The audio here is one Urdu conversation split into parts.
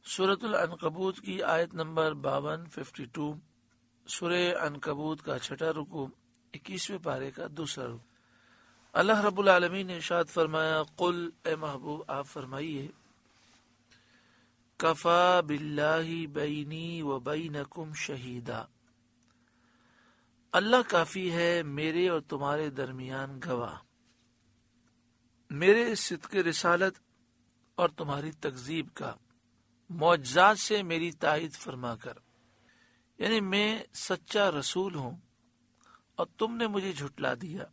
سورۃ العنکبوت کی آیت نمبر 52 سورہ عنکبوت کا چھٹا رکوع 21ویں پارے کا دوسرا رکوع۔ اللہ رب العالمین نے ارشاد فرمایا، قل اے محبوب آپ فرمائیے، کفا باللہ بینی و بینکم شہیدا، اللہ کافی ہے میرے اور تمہارے درمیان گواہ، میرے صدق رسالت اور تمہاری تکذیب کا، معجزات سے میری تائید فرما کر، یعنی میں سچا رسول ہوں اور تم نے مجھے جھٹلا دیا،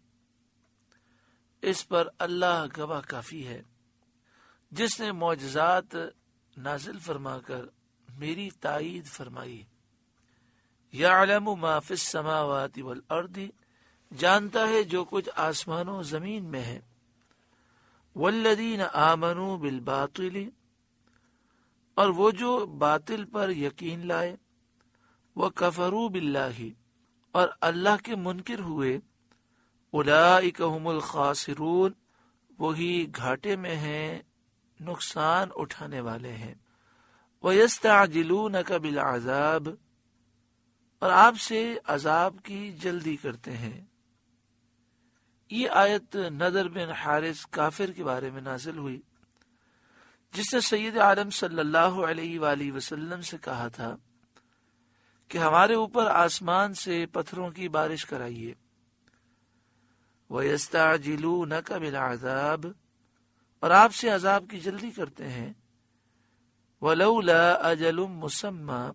اس پر اللہ گواہ کافی ہے جس نے معجزات نازل فرما کر میری تائید فرمائی۔ یعلم ما فی السماوات والارض، جانتا ہے جو کچھ آسمانوں زمین میں ہے، والذین آمنوا بالباطل، اور وہ جو باطل پر یقین لائے، وکفروا باللہ، اور اللہ کے منکر ہوئے، اولئک هم الخاسرون، وہی گھاٹے میں ہیں، نقصان اٹھانے والے ہیں۔ وَيَسْتَعْجِلُونَكَ بِالْعَذَابِ، اور آپ سے عذاب کی جلدی کرتے ہیں۔ یہ آیت نضر بن حارث کافر کے بارے میں نازل ہوئی، جس نے سید عالم صلی اللہ علیہ وآلہ وسلم سے کہا تھا کہ ہمارے اوپر آسمان سے پتھروں کی بارش کرائیے۔ وَيَسْتَعْجِلُونَكَ بِالْعَذَابِ، اور آپ سے عذاب کی جلدی کرتے ہیں۔ وَلَوْلَا أَجَلٌ مُّسَمًّى،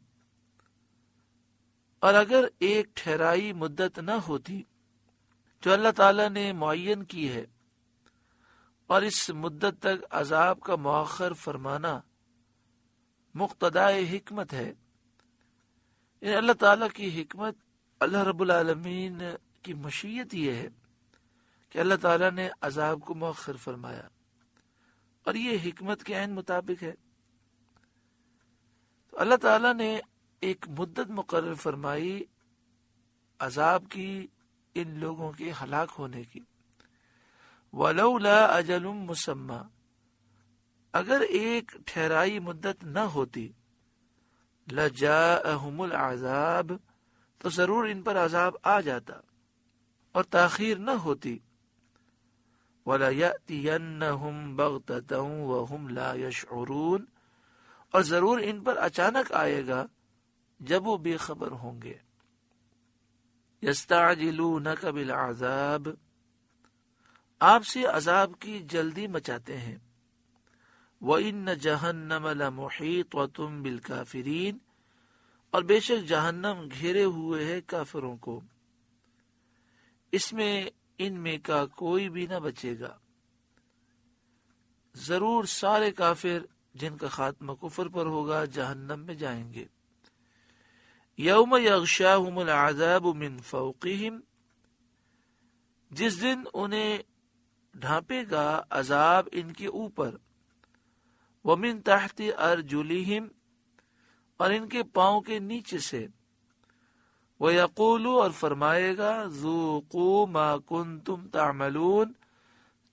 اور اگر ایک ٹھہرائی مدت نہ ہوتی جو اللہ تعالیٰ نے معین کی ہے، اور اس مدت تک عذاب کا مؤخر فرمانا مقتضائے حکمت ہے، یعنی اللہ تعالیٰ کی حکمت، اللہ رب العالمین کی مشیت یہ ہے کہ اللہ تعالیٰ نے عذاب کو مؤخر فرمایا، اور یہ حکمت کے عین مطابق ہے۔ تو اللہ تعالیٰ نے ایک مدت مقرر فرمائی عذاب کی، ان لوگوں کے ہلاک ہونے کی۔ وَلَوْلَا أَجَلٌ مُّسَمًّى، اگر ایک ٹھہرائی مدت نہ ہوتی، لَجَاءَهُمُ الْعَذَابُ، تو ضرور ان پر عذاب آ جاتا، اور تاخیر نہ ہوتی۔ وَلَيَأْتِيَنَّهُمْ بَغْتَةً وَهُمْ لَا يَشْعُرُونَ، اور ضرور ان پر اچانک آئے گا جب وہ بے خبر ہوں گے۔ يَسْتَعْجِلُونَكَ بِالْعَذَابِ، آپ سے عذاب کی جلدی مچاتے ہیں۔ وَإِنَّ جَهَنَّمَ لَمُحِيطَةٌ بِالْكَافِرِينَ، اور بے شک جہنم گھیرے ہوئے ہے کافروں کو، اس میں ان میں کا کوئی بھی نہ بچے گا، ضرور سارے کافر جن کا خاتمہ کفر پر ہوگا جہنم میں جائیں گے۔ یوم یغشاہم العذاب من فوقہم، جس دن انہیں ڈھانپے گا عذاب ان کے اوپر، ومن تحت ارجلہم، اور ان کے پاؤں کے نیچے سے، وَيَقُولُ، اور فرمائے گا، ذُوقُوا مَا كُنتُمْ تَعْمَلُونَ،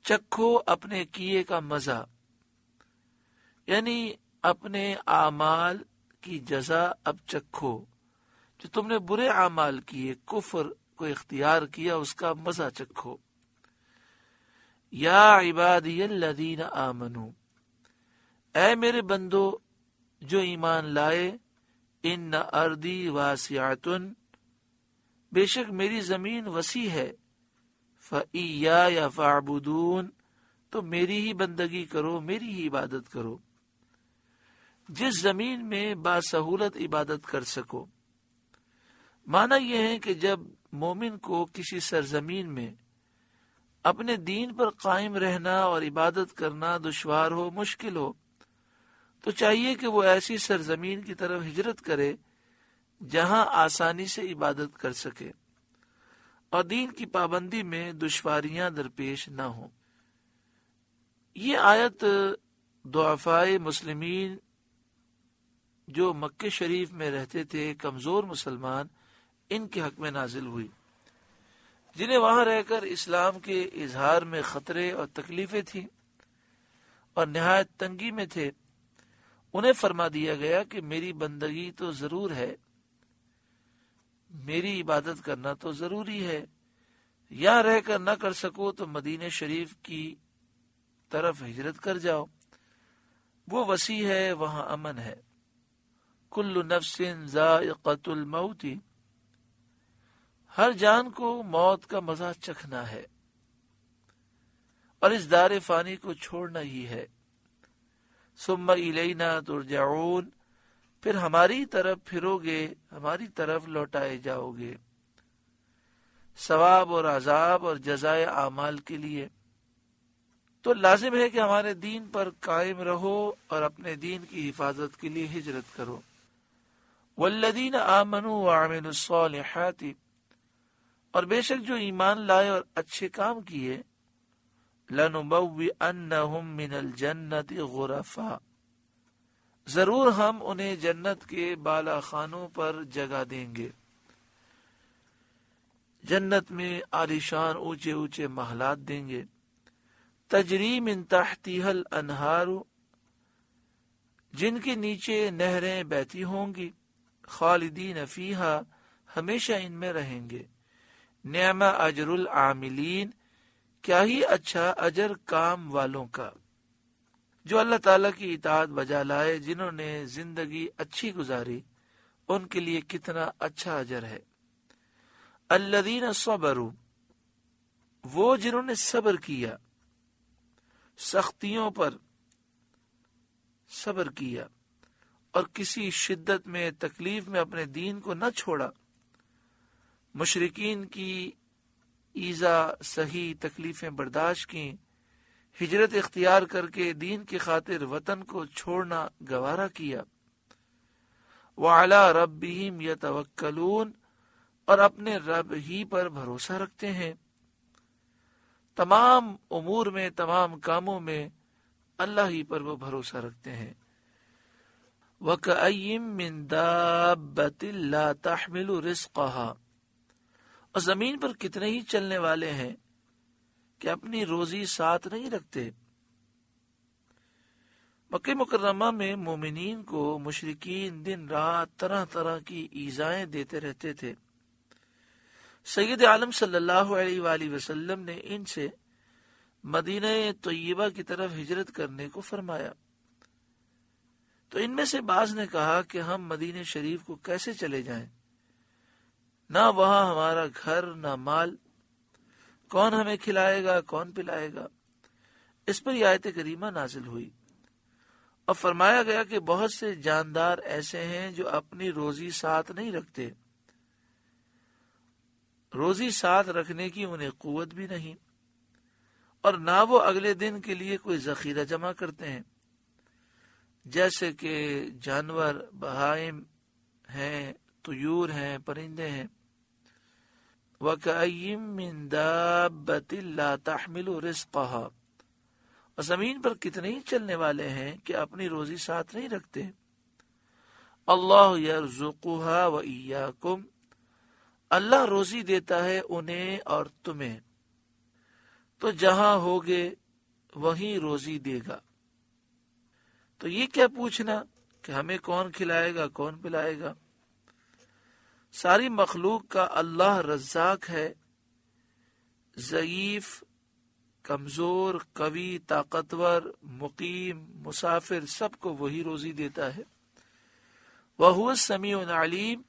چکھو اپنے کیے کا مزہ، یعنی اپنے اعمال کی جزا اب چکھو، جو تم نے برے اعمال کیے، کفر کو اختیار کیا، اس کا مزہ چکھو۔ یا عبادی الذین آمنوا، اے میرے بندو جو ایمان لائے، ان ارضی واسعۃ، بے شک میری زمین وسیع ہے، فَإِيَّايَ فَاعْبُدُونَ، تو میری ہی بندگی کرو، میری ہی عبادت کرو، جس زمین میں باسہولت عبادت کر سکو۔ معنی یہ ہے کہ جب مومن کو کسی سرزمین میں اپنے دین پر قائم رہنا اور عبادت کرنا دشوار ہو، مشکل ہو، تو چاہیے کہ وہ ایسی سرزمین کی طرف ہجرت کرے جہاں آسانی سے عبادت کر سکے اور دین کی پابندی میں دشواریاں درپیش نہ ہوں۔ یہ آیت ضعفائے مسلمین جو مکہ شریف میں رہتے تھے، کمزور مسلمان، ان کے حق میں نازل ہوئی، جنہیں وہاں رہ کر اسلام کے اظہار میں خطرے اور تکلیفیں تھیں اور نہایت تنگی میں تھے، انہیں فرما دیا گیا کہ میری بندگی تو ضرور ہے، میری عبادت کرنا تو ضروری ہے، یہاں رہ کر نہ کر سکو تو مدینہ شریف کی طرف ہجرت کر جاؤ، وہ وسیع ہے، وہاں امن ہے۔ کل نفس ذائقۃ الموت، ہر جان کو موت کا مزہ چکھنا ہے اور اس دار فانی کو چھوڑنا ہی ہے۔ ثم الینا ترجعون، پھر ہماری طرف پھرو گے، ہماری طرف لوٹائے جاؤ گے، ثواب اور عذاب اور جزائے اعمال کے لیے۔ تو لازم ہے کہ ہمارے دین پر قائم رہو اور اپنے دین کی حفاظت کے لیے ہجرت کرو۔ والذین آمنوا وعملوا الصالحات، اور بے شک جو ایمان لائے اور اچھے کام کیے، لنبوئنہم من الجنت غرفا، ضرور ہم انہیں جنت کے بالا خانوں پر جگہ دیں گے۔ جنت میں عالیشان اونچے اونچے محلات دیں گے، تجری من تحتها الانہار، جن کے نیچے نہریں بہتی ہوں گی، خالدین فیہا، ہمیشہ ان میں رہیں گے۔ نعم اجر العاملین، کیا ہی اچھا اجر کام والوں کا، جو اللہ تعالیٰ کی اطاعت بجا لائے، جنہوں نے زندگی اچھی گزاری، ان کے لیے کتنا اچھا اجر ہے۔ الذین صبروا، وہ جنہوں نے صبر کیا، سختیوں پر صبر کیا اور کسی شدت میں تکلیف میں اپنے دین کو نہ چھوڑا، مشرکین کی ایذا صحیح تکلیفیں برداشت کی، ہجرت اختیار کر کے دین کی خاطر وطن کو چھوڑنا گوارا کیا۔ وعلی ربہم یتوکلون، اور اپنے رب ہی پر بھروسہ رکھتے ہیں، تمام امور میں، تمام کاموں میں اللہ ہی پر وہ بھروسہ رکھتے ہیں۔ وَكَأَيٍّ مِّن دَابَّةٍ لَا تَحْمِلُ رِزْقَهَا، اور زمین پر کتنے ہی چلنے والے ہیں کہ اپنی روزی ساتھ نہیں رکھتے۔ مکہ مکرمہ میں مومنین کو مشرکین دن رات طرح طرح کی ایذائیں دیتے رہتے تھے۔ سید عالم صلی اللہ علیہ وآلہ وسلم نے ان سے مدینہ طیبہ کی طرف ہجرت کرنے کو فرمایا، تو ان میں سے بعض نے کہا کہ ہم مدینہ شریف کو کیسے چلے جائیں، نہ وہاں ہمارا گھر نہ مال، کون ہمیں کھلائے گا، کون پلائے گا۔ اس پر یہ آیت کریمہ نازل ہوئی اور فرمایا گیا کہ بہت سے جاندار ایسے ہیں جو اپنی روزی ساتھ نہیں رکھتے، روزی ساتھ رکھنے کی انہیں قوت بھی نہیں، اور نہ وہ اگلے دن کے لیے کوئی ذخیرہ جمع کرتے ہیں، جیسے کہ جانور، بہائم ہیں، طیور ہیں، پرندے ہیں۔ وَكَأَيٍّ مِّن دَابَّةٍ لَا تَحْمِلُ رِزْقَهَا، اور زمین پر کتنے ہی چلنے والے ہیں کہ اپنی روزی ساتھ نہیں رکھتے۔ اللہ یرزقها وإیاکم، اللہ روزی دیتا ہے انہیں اور تمہیں، تو جہاں ہوگے وہیں روزی دے گا۔ تو یہ کیا پوچھنا کہ ہمیں کون کھلائے گا، کون پلائے گا؟ ساری مخلوق کا اللہ رزاق ہے، ضعیف، کمزور، قوی، طاقتور، مقیم، مسافر، سب کو وہی روزی دیتا ہے۔ وَهُوَ السَّمِيعُ الْعَلِيمُ،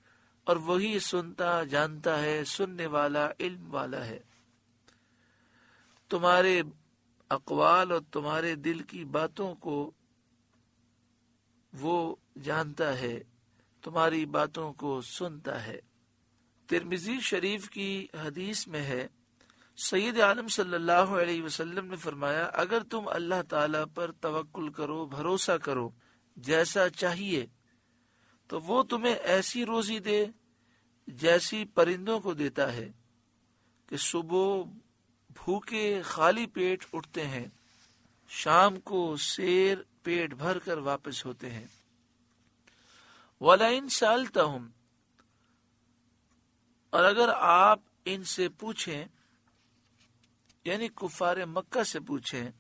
اور وہی سنتا جانتا ہے، سننے والا، علم والا ہے۔ تمہارے اقوال اور تمہارے دل کی باتوں کو وہ جانتا ہے، تمہاری باتوں کو سنتا ہے۔ ترمذی شریف کی حدیث میں ہے، سید عالم صلی اللہ علیہ وسلم نے فرمایا، اگر تم اللہ تعالی پر توکل کرو، بھروسہ کرو جیسا چاہیے، تو وہ تمہیں ایسی روزی دے جیسی پرندوں کو دیتا ہے کہ صبح بھوکے خالی پیٹ اٹھتے ہیں، شام کو سیر پیٹ بھر کر واپس ہوتے ہیں۔ وَلَئِن سَأَلْتَهُمْ، اور اگر آپ ان سے پوچھیں، یعنی کفار مکہ سے پوچھیں،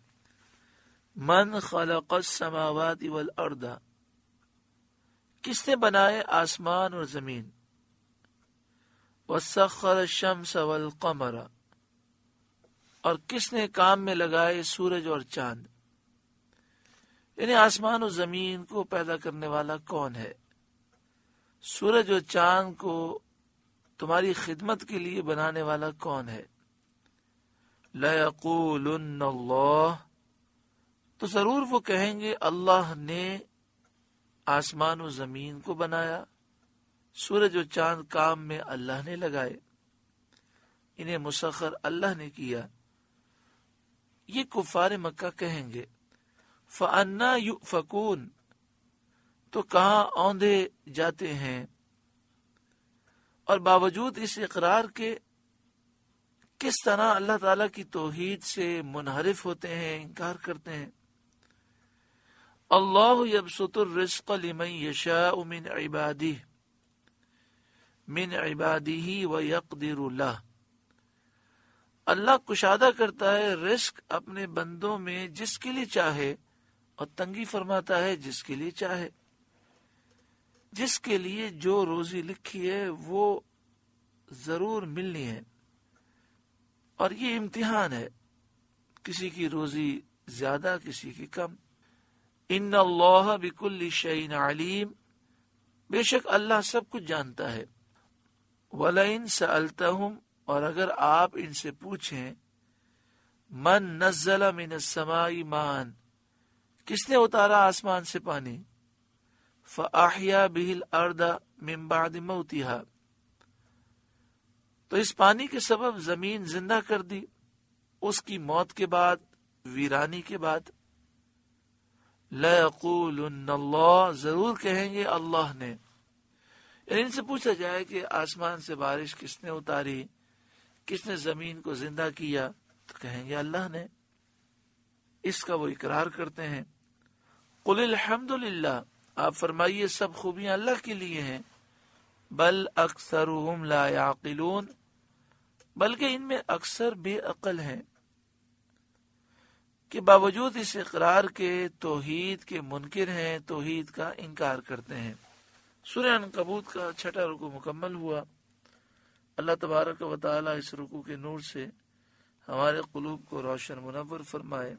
من خلق السماوات والارض، کس نے بنائے آسمان اور زمین؟ وَسَخَّرَ الشَّمْسَ وَالْقَمَرَ، اور کس نے کام میں لگائے سورج اور چاند؟ یعنی آسمان و زمین کو پیدا کرنے والا کون ہے؟ سورج و چاند کو تمہاری خدمت کے لیے بنانے والا کون ہے؟ لَيَقُولُنَّ اللَّهُ، تو ضرور وہ کہیں گے اللہ نے آسمان و زمین کو بنایا، سورج و چاند کام میں اللہ نے لگائے، انہیں مسخر اللہ نے کیا۔ یہ کفار مکہ کہیں گے فَأَنَّا يُؤْفَكُونَ، تو کہاں اوندھے جاتے ہیں، اور باوجود اس اقرار کے کس طرح اللہ تعالیٰ کی توحید سے منحرف ہوتے ہیں، انکار کرتے ہیں۔ اللہ یبسط الرزق لمن یشاء من عبادہ ویقدر لہ، اللہ کشادہ کرتا ہے رزق اپنے بندوں میں جس کے لیے چاہے، اور تنگی فرماتا ہے جس کے لیے چاہے۔ جس کے لیے جو روزی لکھی ہے وہ ضرور ملنی ہے، اور یہ امتحان ہے، کسی کی روزی زیادہ کسی کی کم۔ ان اللہ بکل شیء علیم، بے شک اللہ سب کچھ جانتا ہے۔ وَلَئِن سَأَلْتَهُمْ، اور اگر آپ ان سے پوچھیں، من نزل من السماء ماء، کس نے اتارا آسمان سے پانی، فَأَحْيَا بِهِ الْأَرْضَ مِن بَعْدِ مَوْتِهَا، تو اس پانی کے سبب زمین زندہ کر دی اس کی موت کے بعد، ویرانی کے بعد۔ لَيَقُولُنَّ اللَّهُ، ضرور کہیں گے اللہ نے۔ یعنی ان سے پوچھا جائے کہ آسمان سے بارش کس نے اتاری، کس نے زمین کو زندہ کیا، تو کہیں گے اللہ نے۔ اس کا وہ اقرار کرتے ہیں۔ قُلِ الْحَمْدُ لِلَّهِ، آپ فرمائیے سب خوبیاں اللہ کے لیے ہیں۔ بل اکثرهم لا يعقلون، بلکہ ان میں اکثر بے عقل ہیں، کہ باوجود اس اقرار کے توحید کے منکر ہیں، توحید کا انکار کرتے ہیں۔ سورہ عنکبوت کا 6واں رکوع مکمل ہوا۔ اللہ تبارک و تعالی اس رکوع کے نور سے ہمارے قلوب کو روشن منور فرمائے۔